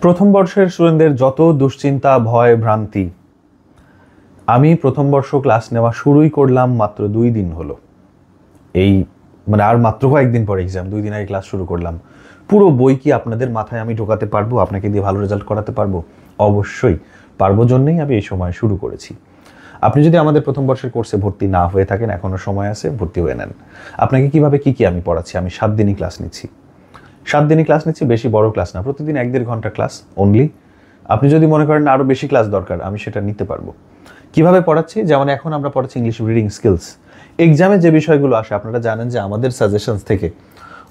প্রথম বর্ষের স্টুডেন্টদের যত দুশ্চিন্তা, ভয়, ভ্রান্তি, আমি প্রথম বর্ষ ক্লাস নেওয়া শুরুই করলাম মাত্র 2 দিন হলো। আর মাত্র কয়েকদিন পরে এক্সাম, 2 দিন আগে ক্লাস শুরু করলাম। পুরো বই কি আপনাদের মাথায় আমি ঢোকাতে পারবো? আপনাকে দিয়ে ভালো রেজাল্ট করাতে পারবো? অবশ্যই পারবো, জন্যই আমি এই সময় শুরু করেছি। আপনি যদি আমাদের প্রথম বর্ষের কোর্সে ভর্তি না হয়ে থাকেন, এখনও সময় আছে, ভর্তি হয়ে নেন। আপনাকে কিভাবে কি আমি পড়াচ্ছি? আমি 7 দিনই ক্লাস নিচ্ছি। 7 দিনই ক্লাস নিচ্ছি, বেশি বড় ক্লাস না, প্রতিদিন 1-1.5 ঘন্টা ক্লাস অনলি। আপনি যদি মনে করেন আরও বেশি ক্লাস দরকার, আমি সেটা নিতে পারবো। কিভাবে পড়াচ্ছি? যেমন এখন আমরা পড়াচ্ছি ইংলিশ রিডিং স্কিলস। এক্সামে যে বিষয়গুলো আসে, আপনারা জানেন যে আমাদের সাজেশনস থেকে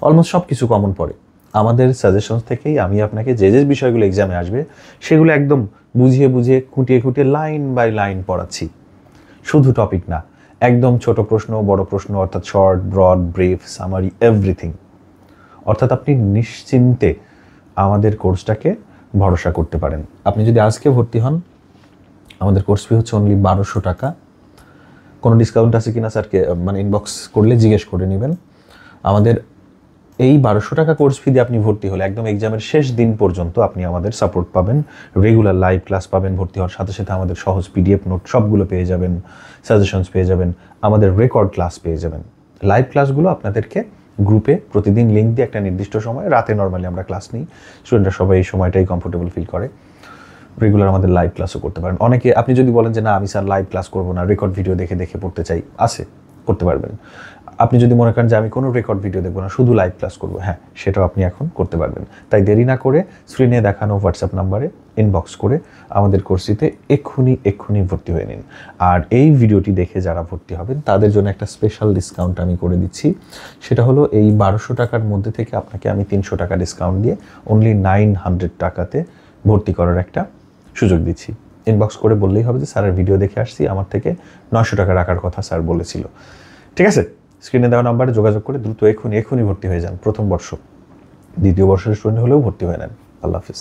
অলমোস্ট সব কিছু কমন পড়ে। আমাদের সাজেশনস থেকেই আমি আপনাকে যে যে বিষয়গুলো এক্সামে আসবে সেগুলো একদম বুঝিয়ে বুঝিয়ে খুঁটিয়ে খুঁটিয়ে লাইন বাই লাইন পড়াচ্ছি। শুধু টপিক না, একদম ছোট প্রশ্ন, বড় প্রশ্ন, অর্থাৎ short, broad, brief, summary, everything. অর্থাৎ আপনি নিশ্চিন্তে আমাদের কোর্সটাকে ভরসা করতে পারেন। আপনি যদি আজকে ভর্তি হন, আমাদের কোর্স ফি হচ্ছে অনলি 1200 টাকা। কোনো ডিসকাউন্ট আছে কিনা স্যারকে ইনবক্স করলে জিজ্ঞেস করে নেবেন। আমাদের এই 1200 টাকা কোর্স ফি দিয়ে আপনি ভর্তি হলে একদম এক্সামের শেষ দিন পর্যন্ত আপনি আমাদের সাপোর্ট পাবেন, রেগুলার লাইভ ক্লাস পাবেন, ভর্তি হওয়ার সাথে সাথে আমাদের সহজ পিডিএফ নোট সবগুলো পেয়ে যাবেন, সাজেশনস পেয়ে যাবেন, আমাদের রেকর্ড ক্লাস পেয়ে যাবেন। লাইভ ক্লাসগুলো আপনাদেরকে গ্রুপে প্রতিদিন লিঙ্ক দিয়ে একটা নির্দিষ্ট সময়, রাতে নর্মালি আমরা ক্লাস নিই, স্টুডেন্টরা সবাই এই সময়টাই কমফোর্টেবল ফিল করে। রেগুলার আমাদের লাইভ ক্লাসও করতে পারেন। অনেকে, আপনি যদি বলেন যে না আমি স্যার লাইভ ক্লাস করবো না, রেকর্ড ভিডিও দেখে দেখে পড়তে চাই, করতে পারবেন। আপনি যদি মনে করেন যে আমি কোনো রেকর্ড ভিডিও দেখবো না, শুধু লাইভ ক্লাস করবো, হ্যাঁ সেটাও আপনি এখন করতে পারবেন। তাই দেরি না করে স্ক্রিনে দেখানো হোয়াটসঅ্যাপ নাম্বারে ইনবক্স করে আমাদের কোর্সটিতে এক্ষুনি ভর্তি হয়ে নিন। আর এই ভিডিওটি দেখে যারা ভর্তি হবেন তাদের জন্য একটা স্পেশাল ডিসকাউন্ট আমি করে দিচ্ছি। সেটা হলো এই 1200 টাকার মধ্যে থেকে আপনাকে আমি 300 টাকা ডিসকাউন্ট দিয়ে অনলি 900 টাকাতে ভর্তি করার একটা সুযোগ দিচ্ছি। ইনবক্স করে বললেই হবে যে স্যারের ভিডিও দেখে আসছি, আমার থেকে 900 টাকা রাখার কথা স্যার বলেছিল। ঠিক আছে, স্ক্রিনে দেওয়া নাম্বারে যোগাযোগ করে দ্রুত এক্ষুনি ভর্তি হয়ে যান। প্রথম বর্ষ, দ্বিতীয় বর্ষের স্টুডেন্ট হলেও ভর্তি হয়ে নেন। আল্লাহ হাফিজ।